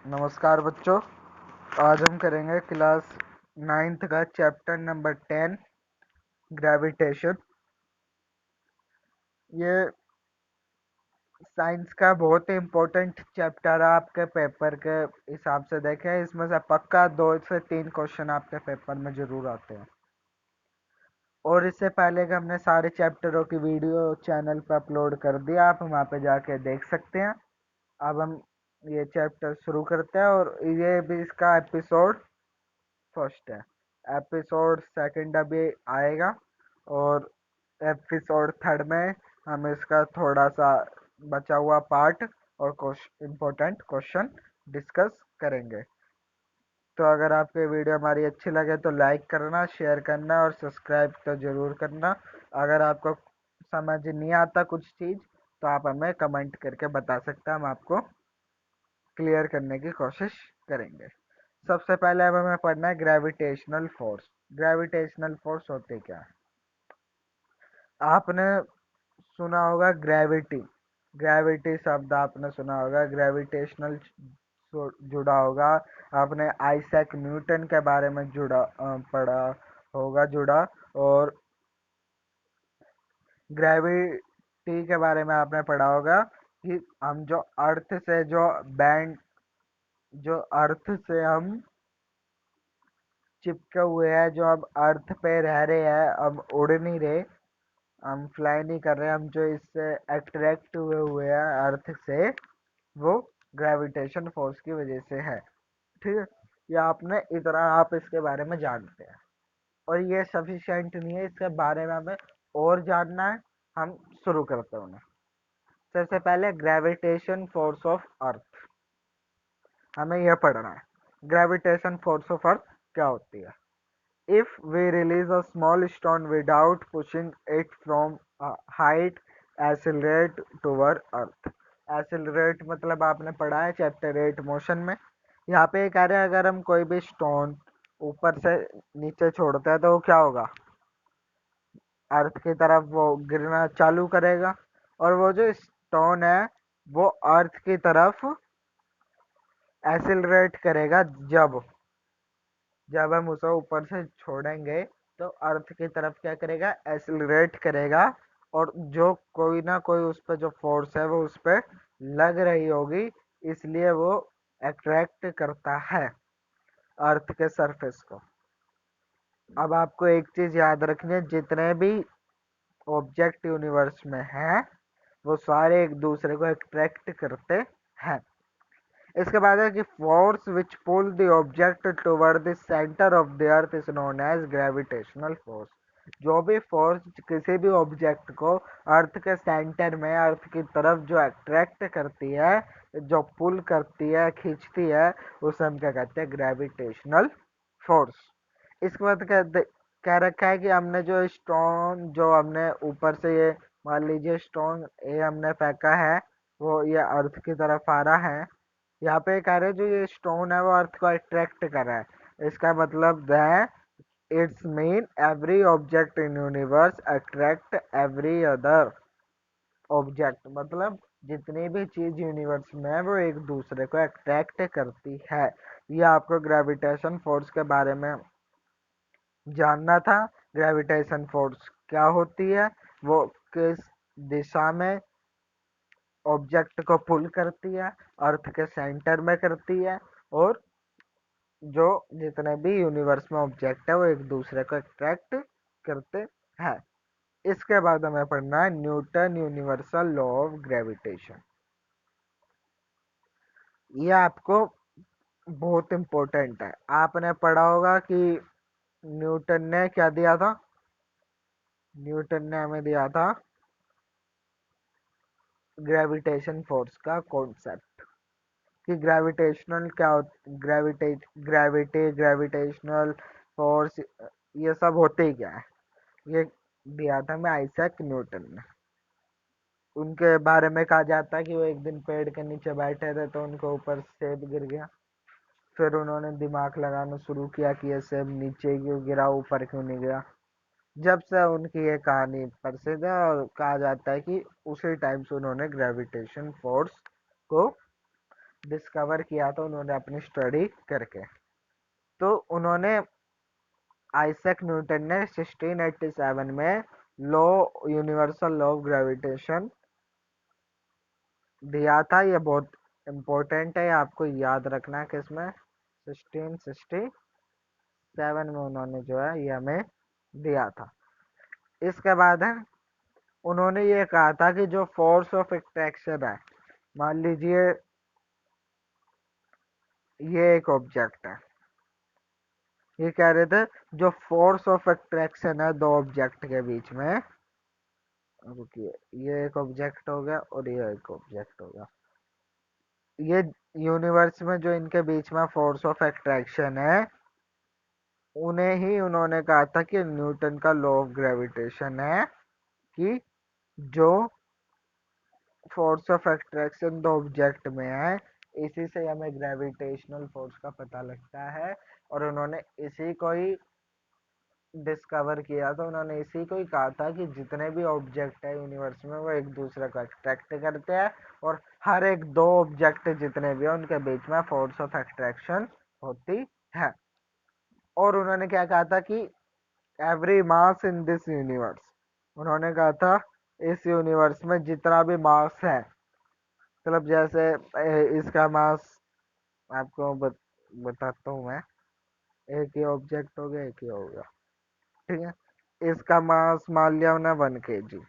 नमस्कार बच्चों। आज हम करेंगे क्लास 9th का चैप्टर नंबर 10 ग्रेविटेशन। ये साइंस का बहुत ही इम्पोर्टेंट चैप्टर है। आपके पेपर के हिसाब से देखें, इसमें से पक्का 2 से 3 क्वेश्चन आपके पेपर में जरूर आते हैं। और इससे पहले कि हमने सारे चैप्टरों की वीडियो चैनल पर अपलोड कर दिया, आप वहाँ पे जाके देख सकते हैं। अब हम ये चैप्टर शुरू करते हैं और ये भी इसका एपिसोड फर्स्ट है। एपिसोड सेकंड अभी आएगा और एपिसोड थर्ड में हम इसका थोड़ा सा बचा हुआ पार्ट और इम्पोर्टेंट क्वेश्चन डिस्कस करेंगे। तो अगर आपको वीडियो हमारी अच्छी लगे तो लाइक करना, शेयर करना और सब्सक्राइब तो ज़रूर करना। अगर आपको समझ नहीं आता कुछ चीज़ तो आप हमें कमेंट करके बता सकते हैं, हम आपको क्लियर करने की कोशिश करेंगे। सबसे पहले अब हमें पढ़ना है ग्रेविटेशनल फोर्स। ग्रेविटेशनल फोर्स होते क्या है? आपने सुना होगा ग्रेविटी। ग्रेविटी शब्द आपने सुना होगा, ग्रेविटेशनल जुड़ा होगा। आपने आइजैक न्यूटन के बारे में पढ़ा होगा जुड़ा। और ग्रेविटी के बारे में आपने पढ़ा होगा कि हम जो अर्थ से जो अर्थ से हम चिपके हुए हैं, जो अब अर्थ पे रह रहे हैं, अब उड़ नहीं रहे, हम फ्लाई नहीं कर रहे, हम जो इससे अट्रैक्ट हुए हुए हैं अर्थ से, वो ग्रेविटेशन फोर्स की वजह से है। ठीक है, ये आपने इतना आप इसके बारे में जानते हैं। और ये सफिशिएंट नहीं है, इसके बारे में हमें और जानना है। हम शुरू करते हैं उन्हें। सबसे पहले ग्रेविटेशन फोर्स ऑफ अर्थ हमें यह पढ़ना है। ग्रेविटेशन फोर्स ऑफ अर्थ क्या होती है? If we release a small stone without pushing it from a height, accelerate toward Earth. Accelerate मतलब आपने पढ़ा है चैप्टर 8 मोशन में। यहाँ पे कह रहे हैं अगर हम कोई भी स्टोन ऊपर से नीचे छोड़ते हैं तो वो क्या होगा? अर्थ की तरफ वो गिरना चालू करेगा। और वो जो स्टोन है वो अर्थ की तरफ एक्सेलरेट करेगा जब जब हम उसे ऊपर से छोड़ेंगे तो अर्थ की तरफ क्या करेगा? एक्सेलरेट करेगा। और जो कोई ना कोई उस पर जो फोर्स है वो उस पर लग रही होगी, इसलिए वो अट्रैक्ट करता है अर्थ के सरफेस को। अब आपको एक चीज याद रखनी है, जितने भी ऑब्जेक्ट यूनिवर्स में हैं वो सारे एक दूसरे को अट्रैक्ट करते हैं। इसके बाद है कि force which pull the object toward the centre of the earth is known as gravitational force. जो भी फोर्स किसी भी ऑब्जेक्ट को अर्थ के सेंटर में, अर्थ की तरफ जो अट्रैक्ट करती है, जो पुल करती है, खींचती है, उसे हम क्या कहते हैं? Gravitational force. इसके बाद कह रखा है कि हमने जो स्टोन, जो हमने ऊपर से ये मान लीजिए स्टोन ये हमने फेंका है, वो ये अर्थ की तरफ आ रहा है। यहाँ पे कह रहे हैं जो ये स्टोन है वो अर्थ को अट्रैक्ट कर रहा है। इसका मतलब है it's mean every object in universe attract every other object. मतलब जितनी भी चीज यूनिवर्स में है वो एक दूसरे को अट्रैक्ट करती है। ये आपको ग्रेविटेशन फोर्स के बारे में जानना था। ग्रेविटेशन फोर्स क्या होती है, वो किस दिशा में ऑब्जेक्ट को पुल करती है, अर्थ के सेंटर में करती है, और जो जितने भी यूनिवर्स में ऑब्जेक्ट है वो एक दूसरे को अट्रैक्ट करते हैं। इसके बाद हमें पढ़ना है Newton universal law of gravitation. ये आपको बहुत इम्पोर्टेंट है। आपने पढ़ा होगा कि न्यूटन ने क्या दिया था? न्यूटन ने हमें दिया था ग्रेविटेशन फोर्स का कॉन्सेप्ट, कि ग्रेविटेशनल क्या ग्रेविटेशनल फोर्स, ये सब होते ही क्या है, ये दिया था मैं आइजैक न्यूटन ने। उनके बारे में कहा जाता है कि वो एक दिन पेड़ के नीचे बैठे थे तो उनके ऊपर सेब गिर गया। फिर उन्होंने दिमाग लगाना शुरू किया कि ये सेब नीचे क्यों गिरा, ऊपर क्यों नहीं गया। जब से उनकी ये कहानी प्रसिद्ध है और कहा जाता है कि उसी टाइम से उन्होंने ग्रेविटेशन फोर्स को डिस्कवर किया था उन्होंने अपनी स्टडी करके। तो उन्होंने आइजैक न्यूटन ने 1687 में law universal law of gravitation दिया था। ये बहुत इम्पोर्टेंट है, आपको याद रखना है किसमें 1667 में उन्होंने जो है ये हमें दिया था। इसके बाद है उन्होंने ये कहा था कि जो फोर्स ऑफ अट्रैक्शन है, मान लीजिए ये एक ऑब्जेक्ट है, ये कह रहे थे जो फोर्स ऑफ अट्रैक्शन है दो ऑब्जेक्ट के बीच में, रुकिए, ये एक ऑब्जेक्ट हो गया और ये एक ऑब्जेक्ट हो गया, ये यूनिवर्स में जो इनके बीच में फोर्स ऑफ अट्रैक्शन है, उन्हें ही उन्होंने कहा था कि न्यूटन का लॉ ऑफ ग्रेविटेशन है, कि जो फोर्स ऑफ अट्रैक्शन दो ऑब्जेक्ट में है, इसी से हमें ग्रेविटेशनल फोर्स का पता लगता है। और उन्होंने इसी को ही डिस्कवर किया था, उन्होंने इसी को ही कहा था कि जितने भी ऑब्जेक्ट है यूनिवर्स में वो एक दूसरे को अट्रैक्ट करते हैं, और हर एक दो ऑब्जेक्ट जितने भी हैं उनके बीच में फोर्स ऑफ अट्रैक्शन होती है। और उन्होंने क्या कहा था कि every mass in this universe, उन्होंने कहा था इस यूनिवर्स में जितना भी मास है, मतलब जैसे इसका मास आपको बताता हूँ मैं, एक ही ऑब्जेक्ट हो गया, एक ही हो गया, ठीक है, इसका मास मान लिया हमने 1 kg,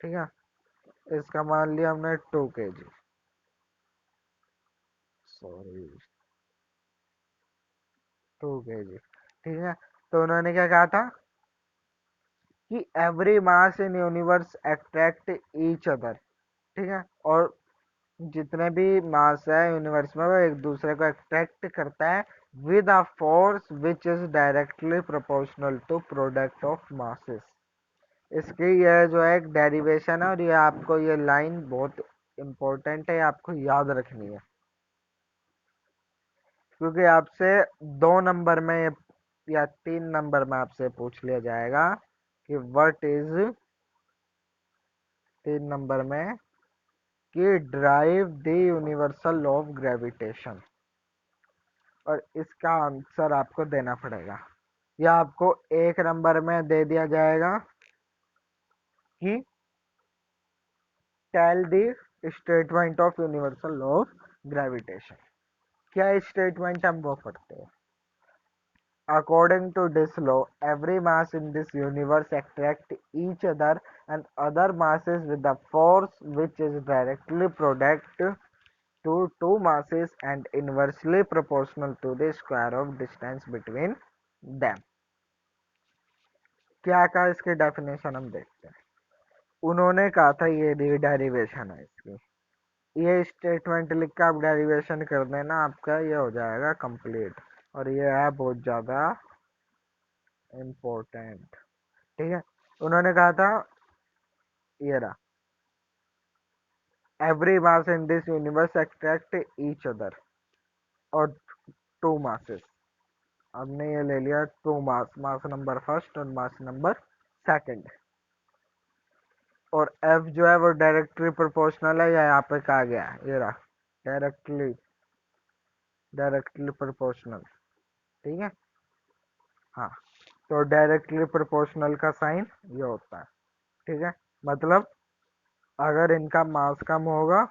ठीक है, इसका मान लिया हमने 2 kg, सॉरी 2 kg, ठीक है। तो उन्होंने क्या कहा था कि every mass in universe attract each other, ठीक है, और जितने भी मास है यूनिवर्स में वो एक दूसरे को अट्रैक्ट करता है with a force which is directly proportional to product of masses. इसकी यह जो है एक डेरिवेशन है, और ये आपको ये लाइन बहुत इम्पोर्टेंट है, आपको याद रखनी है, क्योंकि आपसे 2 नंबर में या 3 नंबर में आपसे पूछ लिया जाएगा कि व्हाट इज, 3 नंबर में, कि drive the universal law of gravitation, और इसका आंसर आपको देना पड़ेगा, या आपको 1 नंबर में दे दिया जाएगा कि tell the statement of universal law of gravitation. क्या स्टेटमेंट हम वो पढ़ते हैं, according to this law every mass in this universe attract each other and other masses with the force which is directly product to two masses and inversely proportional to the square of distance between them। क्या कहा, इसकी definition हम देखते हैं। उन्होंने कहा था ये डेरिवेशन है इसकी, ये स्टेटमेंट लिख के आप डेरिवेशन कर देना, आपका ये हो जाएगा कंप्लीट, और ये है बहुत ज़्यादा इम्पोर्टेंट, ठीक है। उन्होंने कहा था ये रहा, every mass in this universe attract each other, और टू मासेस, हमने ये ले लिया two mass, mass number first और मास नंबर सेकंड, और एफ जो है वो डायरेक्टली प्रोपोर्शनल है, या यहाँ पे कहा गया है ये रहा, डायरेक्टली डायरेक्टली प्रोपोर्शनल, ठीक है, हाँ। तो डायरेक्टली प्रोपोर्शनल का साइन ये होता है, ठीक है, मतलब अगर इनका मास कम होगा,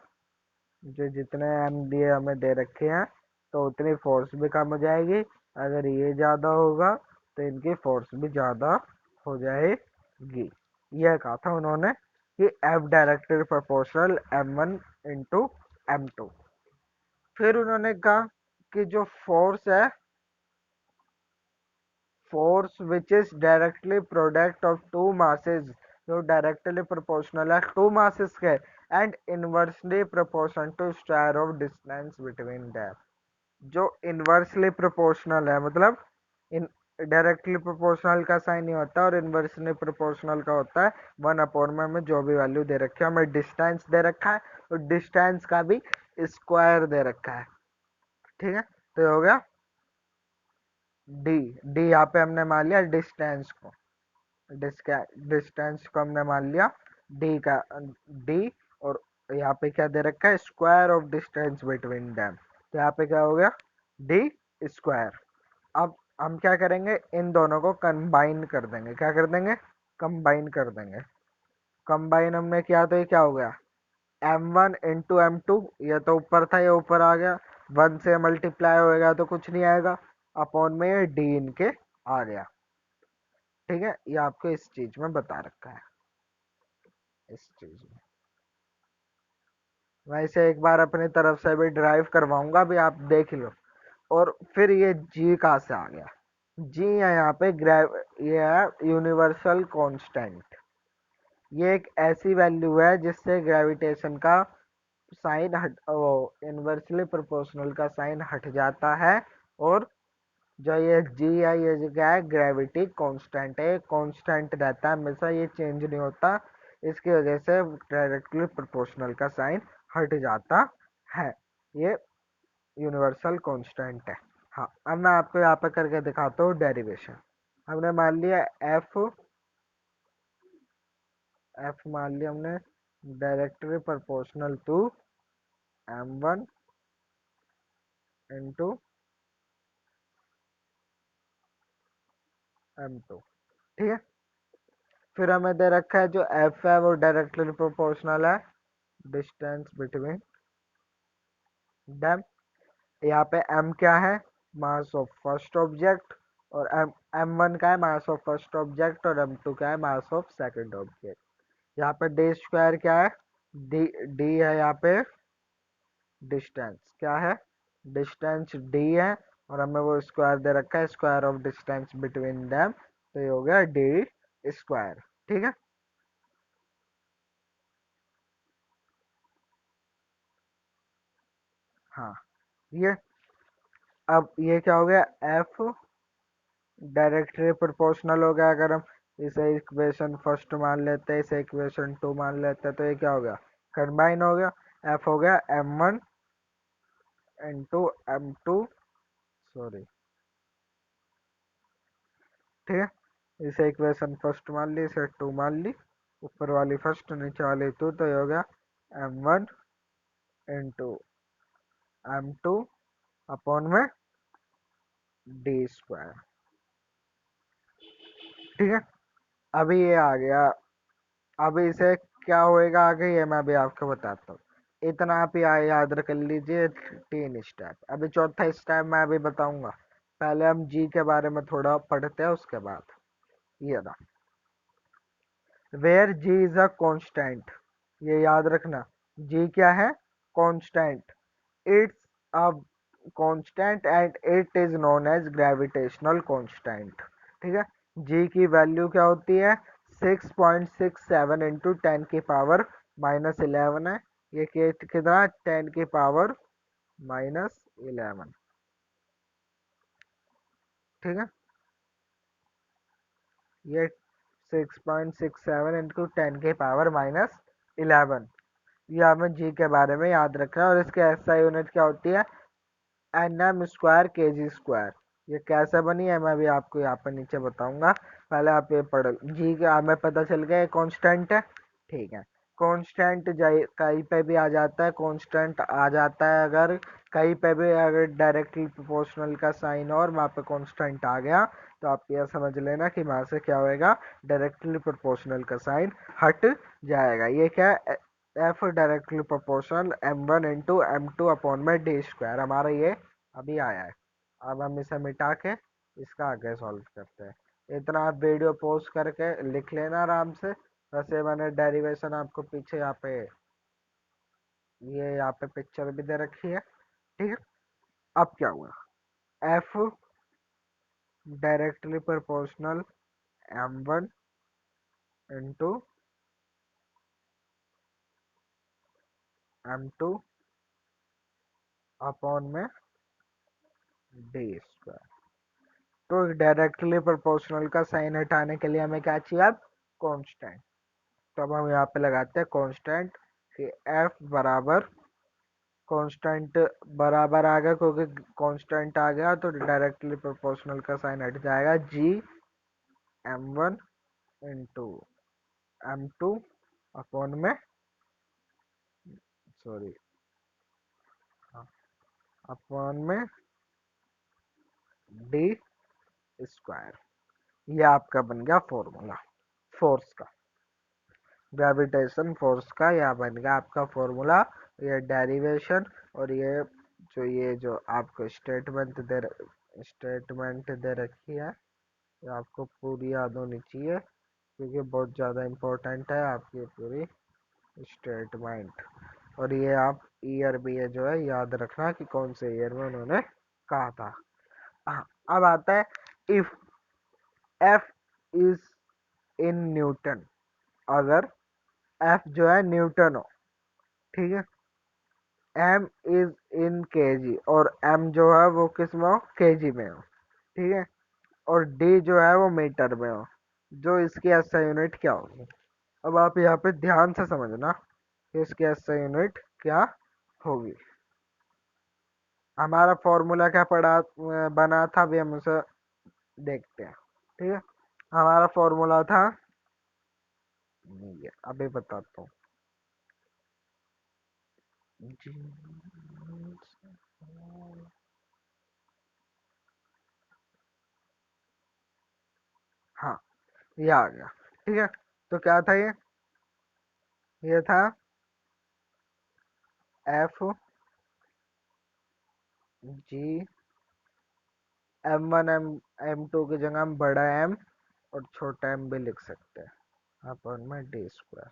जो जितने एम दिए हमें दे रखे हैं, तो उतनी फोर्स भी कम हो जाएगी, अगर ये ज़्यादा होगा तो इनकी फोर्स भी ज़्यादा हो जाएगी। यह कहा था उन्होंने कि F directly proportional m1 into m2। फिर उन्होंने कहा कि जो फोर्स है, force which is directly product of two masses, जो डायरेक्टली प्रोपोर्शनल है टू मासेस के, and inversely proportion to square of distance between them. जो इनवर्सली प्रोपोर्शनल है, मतलब इन डायरेक्टली प्रोपोर्शनल का साइन ही होता है, और इनवर्सली प्रोपोर्शनल का होता है 1 में हमें जो भी वैल्यू दे रखी है, हमें डिस्टेंस दे रखा है, और डिस्टेंस का भी स्क्वायर दे रखा है, ठीक है। तो ये हो गया डी, डी यहाँ पे हमने मान लिया डिस्टेंस को, डिस्टेंस को हमने मान लिया डी का, डी, और यहाँ पे क्या दे रखा है, square of distance between dam. तो यहाँ पे क्या हो गया, डी स्क्वायर। अब हम क्या करेंगे, इन दोनों को कंबाइन कर देंगे। क्या कर देंगे, कंबाइन कर देंगे। कंबाइन हमने किया तो ये क्या हो गया, m1 इंटू m2। ये तो ऊपर था, ये ऊपर आ गया। 1 से मल्टीप्लाई होएगा तो कुछ नहीं आएगा, अपॉन में ये डी इनके आ गया। ठीक है, ये आपको इस चीज में बता रखा है, इस चीज में। वैसे एक बार अपनी तरफ से भी ड्राइव करवाऊंगा, भी आप देख लो। और फिर ये जी कहाँ से आ गया, जी है यहाँ पे ये है यूनिवर्सल कांस्टेंट। ये एक ऐसी वैल्यू है जिससे ग्रेविटेशन का साइन हट, वो इनवर्सली प्रोपोर्शनल का साइन हट जाता है। और जो ये जी है, ये जगह है ग्रेविटी कांस्टेंट है, कांस्टेंट रहता है हमेशा, ये चेंज नहीं होता। इसकी वजह से डायरेक्टली प्रोपोर्शनल का साइन हट जाता है। ये यूनिवर्सल कांस्टेंट है। हाँ, अब मैं आपको यहाँ पे करके दिखाता हूँ डेरिवेशन। हमने मान लिया एफ, मान लिया हमने directly proportional to m1 into m2। ठीक है, फिर हमें दे रखा है जो f है वो डायरेक्टली प्रोपोर्शनल है डिस्टेंस बिटवीन डैम। यहाँ पे m क्या है, मास ऑफ फर्स्ट ऑब्जेक्ट। और m1 का है मास ऑफ फर्स्ट ऑब्जेक्ट, और m2 का है मास ऑफ सेकंड ऑब्जेक्ट। यहाँ पे डी स्क्वायर क्या है, डी है यहाँ पे डिस्टेंस। क्या है, डिस्टेंस डी है। और हमें वो स्क्वायर दे रखा है, square of distance between them. तो ये हो गया डी स्क्वायर। ठीक है, हाँ। ये अब ये क्या हो गया, एफ डायरेक्टली प्रोपोर्शनल हो गया। अगर हम इसे इक्वेशन फर्स्ट मान लेते हैं, इसे इक्वेशन टू मान लेते हैं, तो ये क्या हो गया, कंबाइन हो गया। एफ हो गया m1 इंटू m2, सॉरी। ठीक है, इसे इक्वेशन फर्स्ट मान ली, इसे टू मान ली। ऊपर वाली फर्स्ट, नीचे वाली टू। तो ये हो गया m1 इंटू m2 अपॉन में डी स्क्वायर। ठीक है, अभी ये आ गया। अभी इसे क्या होएगा आगे, ये मैं अभी आपको बताता हूँ। इतना आप याद रख लीजिए, 3 स्टेप। अभी चौथा स्टेप मैं अभी बताऊंगा। पहले हम जी के बारे में थोड़ा पढ़ते हैं, उसके बाद ये ना, where G is a constant. ये याद रखना, जी क्या है, constant. It's a constant and it is known as gravitational constant. ठीक है, जी की वैल्यू क्या होती है, 6.67 इंटू 10 की पावर -11 है। ये कितना, 10 की पावर -11। ठीक है, ये 6.67 इंटू 10 की पावर -11। ये हमें जी के बारे में याद रखना है। और इसके एसआई यूनिट क्या होती है, एन एम स्क्वायर के जी स्क्वायर। ये कैसे बनी है मैं भी आपको यहाँ पर नीचे बताऊंगा। पहले आप ये पढ़, जी का हमें पता चल गया कांस्टेंट है। ठीक है, कांस्टेंट कहीं पे भी आ जाता है, कांस्टेंट आ जाता है अगर कहीं पे भी, अगर डायरेक्टली प्रोपोर्शनल का साइन और वहाँ पे कांस्टेंट आ गया, तो आप यह समझ लेना कि वहाँ से क्या होएगा, डायरेक्टली प्रोपोर्शनल का साइन हट जाएगा। ये क्या है, F directly proportional m1 into m2 upon में डी स्क्वायर, हमारा ये अभी आया है। अब हम इसे मिटा के इसका आगे सॉल्व करते हैं। इतना आप वीडियो पॉज करके लिख लेना आराम से। वैसे मैंने डेरिवेशन आपको पीछे यहाँ पे, ये यहाँ पे पिक्चर भी दे रखी है। ठीक है, अब क्या हुआ, F directly proportional m1 into m2 upon में डी स्क्वायर। तो डायरेक्टली प्रोपोर्शनल का साइन हटाने के लिए हमें क्या चाहिए, अब कांस्टेंट। तो अब हम यहाँ पे लगाते हैं कांस्टेंट कि एफ बराबर, कांस्टेंट बराबर आ गया क्योंकि कांस्टेंट आ गया तो डायरेक्टली प्रोपोर्शनल का साइन हट जाएगा। जी m1 इंटू m2 अपॉन में सॉरी, अपॉन में डी स्क्वायर। ये आपका बन गया फॉर्मूला फोर्स का, ग्रेविटेशन फोर्स का। यह बन गया आपका फॉर्मूला, ये डेरिवेशन। और ये जो आपको स्टेटमेंट दे रखी है, ये आपको पूरी याद होनी चाहिए, क्योंकि बहुत ज़्यादा इम्पोर्टेंट है आपकी पूरी स्टेटमेंट। और ये आप ईयर भी ये जो है याद रखना कि कौन से ईयर में उन्होंने कहा था। हाँ, अब आता है if F is in newton. अगर एफ जो है न्यूटन हो, ठीक है, एम इज इन केजी, और एम जो है वो किस में हो, केजी में हो, ठीक है, और डी जो है वो मीटर में हो, जो इसकी एसआई यूनिट क्या होगी। अब आप यहाँ पे ध्यान से समझना कि इसकी एसआई यूनिट क्या होगी। हमारा फॉर्मूला क्या बना था, अभी हम उसे देखते हैं, ठीक है। हमारा फॉर्मूला था, नहीं है अभी बताता हूँ जी। हाँ, ये आ गया, ठीक है। तो क्या था ये था एफ जी M1 M2 की जगह हम बड़ा एम और छोटा एम भी लिख सकते हैं, अपन में डी स्क्वायर।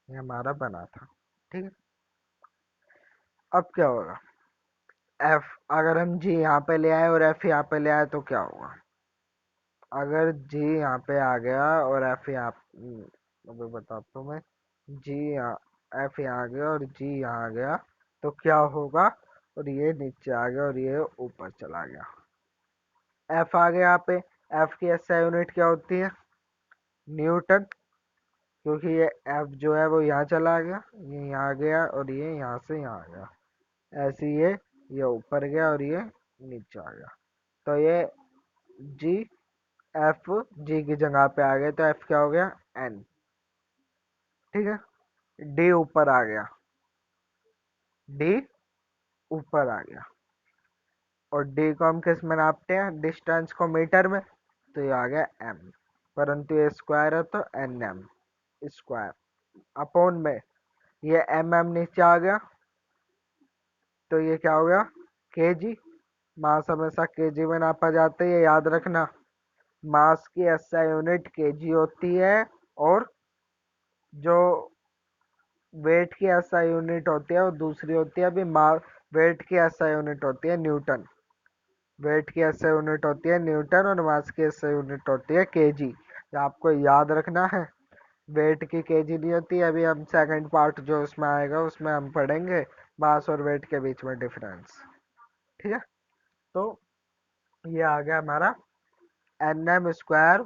ये हमारा बना था, ठीक है। अब क्या होगा, एफ अगर हम जी यहाँ पे ले आए और एफ यहाँ पे ले आए तो क्या होगा। अगर जी यहाँ पे आ गया और एफ यहाँ, अभी बताता हूँ मैं, जी यहाँ, एफ यहाँ आ गया और जी यहाँ आ गया, तो क्या होगा, और ये नीचे आ गया और ये ऊपर चला गया। एफ आ गया यहाँ पे, एफ की एसआई यूनिट क्या होती है, न्यूटन, क्योंकि ये एफ जो है वो यहाँ चला गया, ये यहाँ आ गया और ये यहाँ से यहाँ आ गया, ऐसे ये ऊपर गया और ये नीचे आ गया। तो ये जी, एफ जी की जगह पे आ गए, तो एफ क्या हो गया, एन, ठीक है। डी ऊपर आ गया, डी ऊपर आ गया, और डी को हम किस में नापते हैं, डिस्टेंस को मीटर में, तो ये आ गया एम, परंतु ये स्क्वायर है तो एन एम स्क्वायर अपॉन में, ये एम एम नीचे आ गया, तो ये क्या हो गया, केजी। मास हमेशा केजी में नापा जाता है, ये याद रखना। मास की एसआई यूनिट केजी होती है, और जो वेट की एसआई यूनिट होती है वो दूसरी होती है। अभी वेट की एसआई यूनिट होती है न्यूटन, वेट की एसआई यूनिट होती है न्यूटन, और मास की एसआई यूनिट होती है केजी। ये आपको याद रखना है। वेट की केजी नहीं होती, अभी हम सेकंड पार्ट जो उसमें आएगा उसमें हम पढ़ेंगे मास और वेट के बीच में डिफरेंस, ठीक है। तो ये आ गया हमारा एन एम स्क्वायर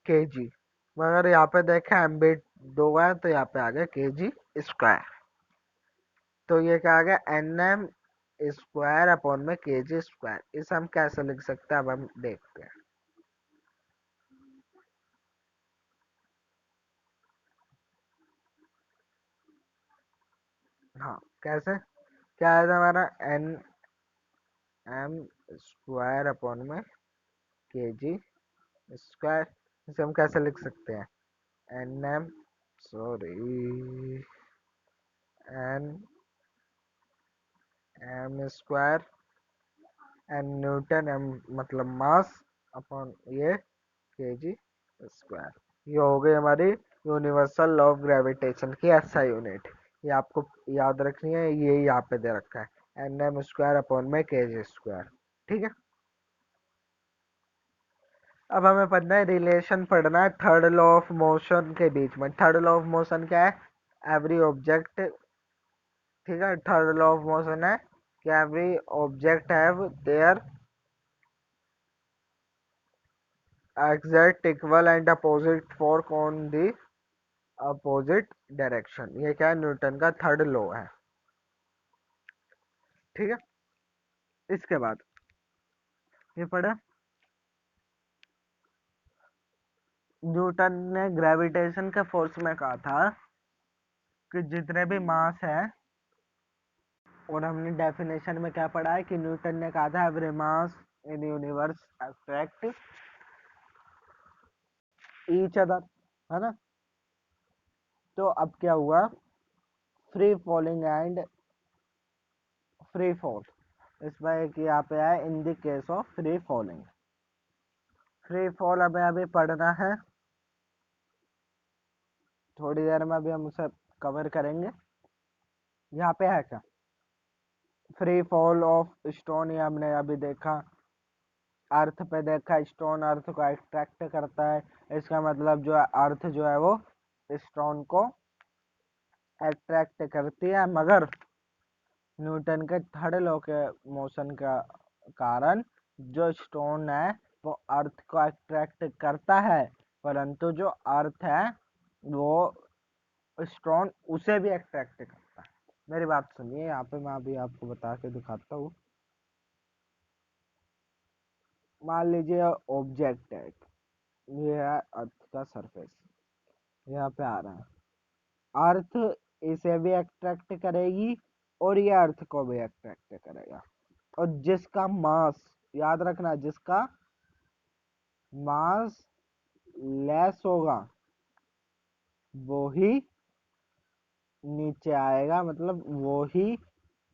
के जी, मगर यहाँ पे देखें एम बी दो है, तो यहाँ पे आ गया के जी स्क्वायर। तो ये क्या आ गया, एन एम स्क्वायर अपॉन में के जी स्क्वायर। इसे हम कैसे लिख सकते हैं, अब हम देखते हैं। हाँ, कैसे, क्या आया था हमारा, एन एम स्क्वायर अपॉन में के जी स्क्वायर। इसे हम कैसे लिख सकते हैं, N M, sorry, N M square, N newton, M मतलब मास, अपॉन ये केजी स्क्वायर। ये हो गई हमारी यूनिवर्सल लॉ ऑफ ग्रेविटेशन की एसआई यूनिट। ये आपको याद रखनी है, ये यहाँ पे दे रखा है, एन एम स्क्वायर अपॉन में केजी स्क्वायर, ठीक है। अब हमें पढ़ना है, रिलेशन पढ़ना है थर्ड लॉ ऑफ मोशन के बीच में। थर्ड लॉ ऑफ मोशन क्या है, एवरी ऑब्जेक्ट, ठीक है, थर्ड लॉ ऑफ मोशन है कि every object have their exact equal and opposite force on the opposite direction. ये क्या है, न्यूटन का थर्ड लॉ है, ठीक है। इसके बाद ये पढ़ा, न्यूटन ने ग्रेविटेशन के फोर्स में कहा था कि जितने भी मास है, और हमने डेफिनेशन में क्या पढ़ा है कि न्यूटन ने कहा था every mass in universe attract each other, है ना। तो अब क्या हुआ, free falling and free fall, इसमें एक यहाँ पे है in the case of free falling. Free fall हमें अभी पढ़ना है, थोड़ी देर में अभी हम उसे कवर करेंगे। यहाँ पे है क्या, फ्री फॉल ऑफ स्टोन, ये हमने अभी देखा, अर्थ पे देखा, स्टोन अर्थ को अट्रैक्ट करता है, इसका मतलब जो है अर्थ जो है वो स्टोन को अट्रैक्ट करती है, मगर न्यूटन के थर्ड लॉ के मोशन का कारण जो स्टोन है वो अर्थ को अट्रैक्ट करता है, परंतु जो अर्थ है वो स्टोन उसे भी अट्रैक्ट करता है। मेरी बात सुनिए, यहाँ पे मैं अभी आपको बता के दिखाता हूँ। मान लीजिए ऑब्जेक्ट है, ये है अर्थ का सरफेस, यहाँ पे आ रहा है, अर्थ इसे भी अट्रैक्ट करेगी और ये अर्थ को भी अट्रैक्ट करेगा, और जिसका मास, याद रखना, जिसका मास लेस होगा वो ही नीचे आएगा, मतलब वो ही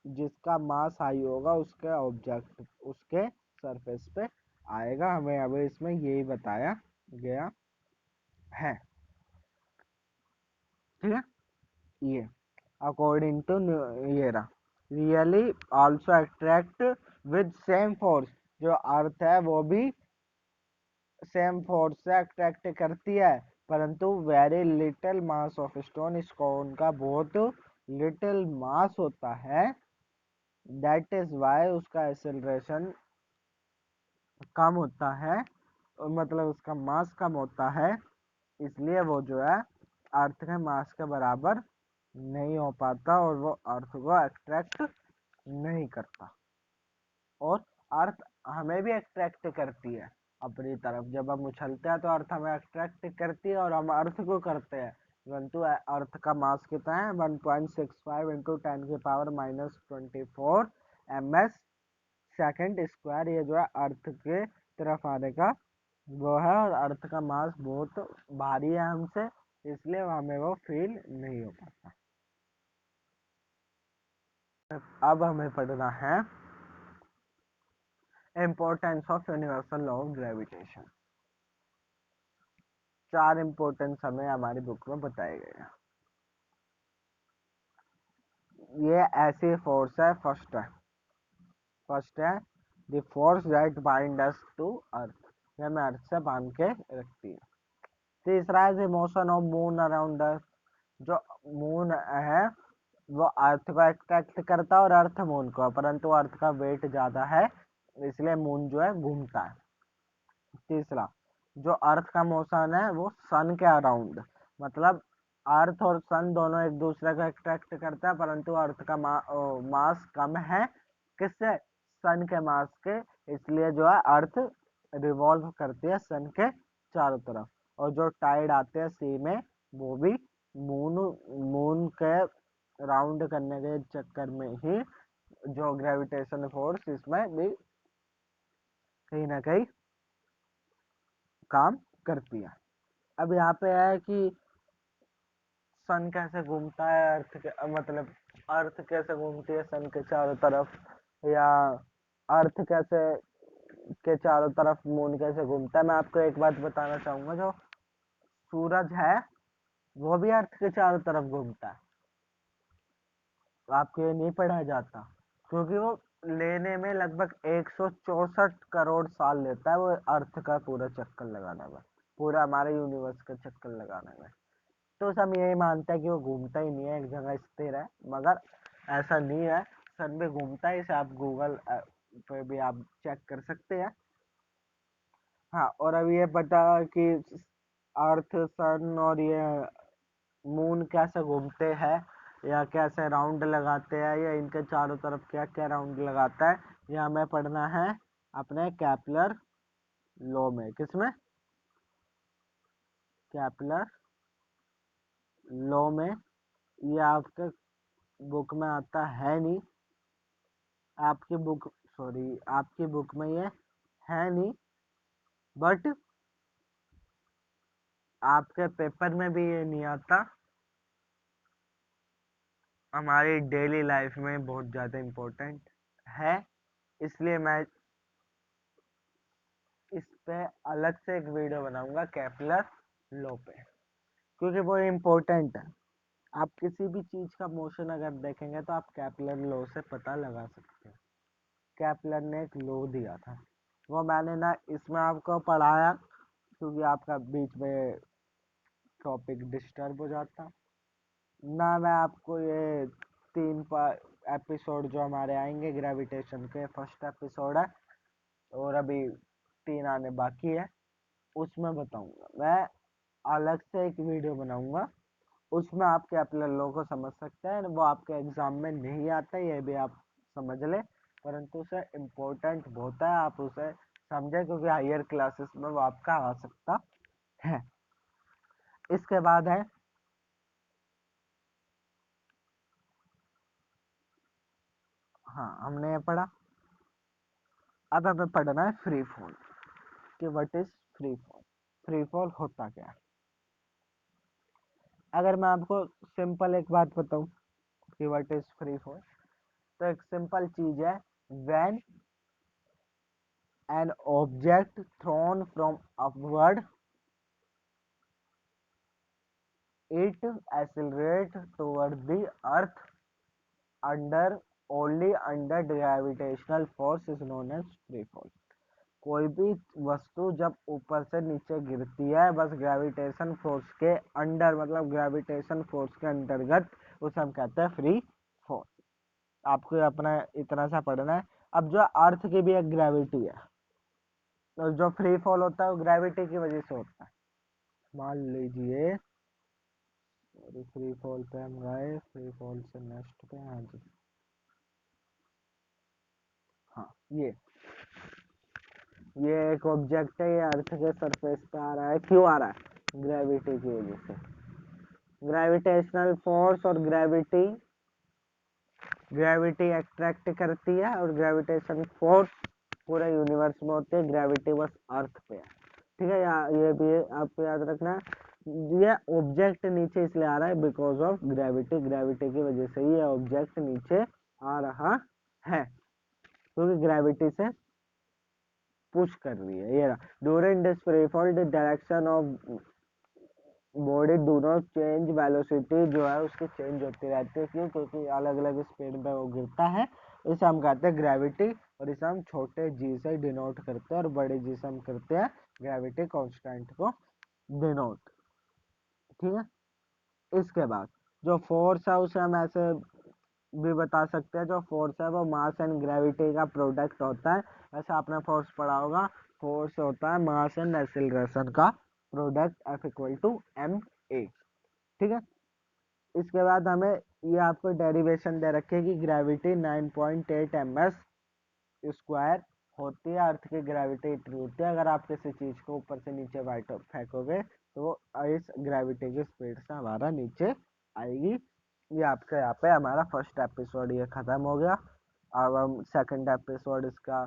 जिसका मास हाई होगा उसके ऑब्जेक्ट उसके सरफेस पे आएगा। हमें अब इसमें यही बताया गया है, ठीक है। ये अकॉर्डिंग टू ये रहा, really also attract with same force, जो अर्थ है वो भी सेम फोर्स से अट्रैक्ट करती है, परंतु very little mass of stone, stone का बहुत लिटिल मास होता है, दैट इज वाई उसका एक्सेलरेशन कम होता है, मतलब उसका मास कम होता है, इसलिए वो जो है अर्थ के मास के बराबर नहीं हो पाता और वो अर्थ को अट्रैक्ट नहीं करता। और अर्थ हमें भी अट्रैक्ट करती है अपनी तरफ, जब हम उछलते हैं तो अर्थ हमें अट्रैक्ट करती है और हम अर्थ को करते हैं, परंतु अर्थ का मास कितना है, 1.65 इंटू 10⁻⁻24 ms सेकंड स्क्वायर, ये जो है अर्थ के तरफ आने का वो है, और अर्थ का मास बहुत भारी है हमसे, इसलिए हमें वो फील नहीं हो पाता। अब हमें पढ़ना है importance of universal law of gravitation. 4 importance हमें हमारी बुक में बताए गए हैं। ये ऐसी फोर्स है, फर्स्ट है the force that bind us to earth, ये हमें अर्थ से बांध के रखती है। तीसरा है the motion of moon around earth, जो मून है वो अर्थ को अट्रैक्ट करता है और अर्थ मून को, परंतु अर्थ का वेट ज्यादा है इसलिए मून जो है घूमता है। तीसरा, जो अर्थ का मोशन है वो सन के अराउंड, मतलब अर्थ और सन दोनों एक दूसरे को अट्रैक्ट करता है, परंतु अर्थ का मास कम है किससे, सन के मास के, इसलिए जो है अर्थ रिवॉल्व करती है सन के चारों तरफ। और जो टाइड आते हैं सी में वो भी मून मून के राउंड करने के चक्कर में ही जो ग्रेविटेशन फोर्स इसमें भी कहीं ना कहीं काम करती है। अब यहाँ पे है कि सन कैसे घूमता है अर्थ के, मतलब अर्थ कैसे घूमती है सन के चारों तरफ, या अर्थ कैसे के चारों तरफ मून कैसे घूमता है। मैं आपको एक बात बताना चाहूंगा, जो सूरज है वो भी अर्थ के चारों तरफ घूमता है, आपको ये नहीं पढ़ा जाता, क्योंकि वो लेने में लगभग 164 करोड़ साल लेता है वो अर्थ का पूरा चक्कर लगाने में, पूरा हमारे यूनिवर्स का चक्कर लगाने में। तो सब यही मानते हैं कि वो घूमता ही नहीं है, एक जगह स्थिर है, मगर ऐसा नहीं है, सन भी घूमता है, इसे आप गूगल पे भी आप चेक कर सकते हैं। हाँ, और अब ये पता कि अर्थ सन और ये मून कैसे घूमते हैं या कैसे राउंड लगाते हैं या इनके चारों तरफ क्या क्या राउंड लगाता है, ये हमें पढ़ना है अपने कैपलर लॉ में। किसमें, कैपलर लॉ में, ये आपके बुक में आता है नहीं, आपकी बुक, सॉरी, आपकी बुक में ये है नहीं, बट आपके पेपर में भी ये नहीं आता। हमारी डेली लाइफ में बहुत ज़्यादा इम्पोर्टेंट है, इसलिए मैं इस पे अलग से एक वीडियो बनाऊंगा केपलर लॉ पे, क्योंकि वो इम्पोर्टेंट है। आप किसी भी चीज़ का मोशन अगर देखेंगे तो आप केपलर लॉ से पता लगा सकते हैं। केपलर ने एक लॉ दिया था, वो मैंने ना इसमें आपको पढ़ाया, क्योंकि आपका बीच में टॉपिक डिस्टर्ब हो जाता ना। मैं आपको ये एपिसोड जो हमारे आएंगे ग्रेविटेशन के, फर्स्ट एपिसोड है और अभी 3 आने बाकी है, उसमें बताऊंगा। मैं अलग से एक वीडियो बनाऊंगा, उसमें आप केपलर लॉ को समझ सकते हैं। वो आपके एग्जाम में नहीं आता, ये भी आप समझ लें, परंतु उसे इम्पोर्टेंट बहुत है, आप उसे समझे, क्योंकि हायर क्लासेस में वो आपका आ सकता है। इसके बाद है, हाँ हमने ये पढ़ा। अब हमें पढ़ना है फ्री फॉल, कि what is free fall, free fall होता क्या है। अगर मैं आपको सिंपल एक बात बताऊं कि व्हाट इज फ्री फॉल, तो एक सिंपल चीज है, when an object thrown from upward, it accelerate toward the earth under only under gravitational force is known as free fall। कोई भी वस्तु जब ऊपर से नीचे गिरती है बस ग्रेविटेशन फोर्स के अंडर, मतलब ग्रेविटेशन फोर्स के अंतर्गत, उसे हम कहते हैं फ्री फॉल। आपको अपना इतना सा पढ़ना है। अब जो अर्थ की भी एक ग्रेविटी है, तो जो फ्री फॉल होता है वो ग्रेविटी की वजह से होता है। मान लीजिए, फ्री फॉल पे हम गए, फ्री फॉल से नेक्स्ट पे, हाँ जी, हाँ ये एक ऑब्जेक्ट है, ये अर्थ के सरफेस पे आ रहा है। क्यों आ रहा है? ग्रेविटी की वजह से। ग्रेविटेशनल फोर्स और ग्रेविटी, ग्रेविटी अट्रैक्ट करती है और ग्रेविटेशन फोर्स पूरे यूनिवर्स में होती है, ग्रेविटी बस अर्थ पे है। ठीक है, ये भी आपको याद रखना है। ये ऑब्जेक्ट नीचे इसलिए आ रहा है बिकॉज ऑफ ग्रेविटी, ग्रेविटी की वजह से ये ऑब्जेक्ट नीचे आ रहा है, क्योंकि ग्रेविटी से पुश कर रही है। ये during this free fall the direction of body do not change, velocity जो है उसकी चेंज होती रहती है। क्यों? क्योंकि अलग अलग स्पीड में वो गिरता है। इसे हम कहते हैं ग्रेविटी, और इसे हम छोटे जी से डिनोट करते हैं और बड़े जी से हम करते हैं ग्रेविटी कांस्टेंट को डिनोट। ठीक है, इसके बाद जो फोर्स है उसे हम ऐसे भी बता सकते हैं, जो फोर्स है वो मास एंड ग्रेविटी का प्रोडक्ट होता है। वैसे आपने फोर्स पढ़ा होगा, फोर्स होता है मास एंड एक्सीलरेशन का product, F equal to M A. ठीक है, इसके बाद हमें ये आपको डेरिवेशन दे रखी है कि ग्रेविटी 9.8 ms स्क्वायर होती है। अर्थ की ग्रेविटी इतनी होती है, अगर आप किसी चीज को ऊपर से नीचे वाइट फेंकोगे तो इस ग्रेविटी की स्पीड से हमारा नीचे आएगी। ये आपका यहाँ पे हमारा फर्स्ट एपिसोड ये खत्म हो गया। अब हम सेकंड एपिसोड इसका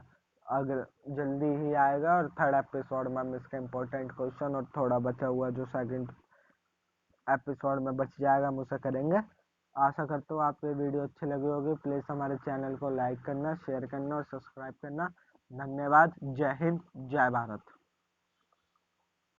अगर जल्दी ही आएगा, और थर्ड एपिसोड में हम इसका इम्पोर्टेंट क्वेश्चन और थोड़ा बचा हुआ जो सेकंड एपिसोड में बच जाएगा हम उसे करेंगे। आशा करता हूँ आपको ये वीडियो अच्छी लगी होगी। प्लीज़ हमारे चैनल को लाइक करना, शेयर करना और सब्सक्राइब करना। धन्यवाद। जय हिंद, जय भारत।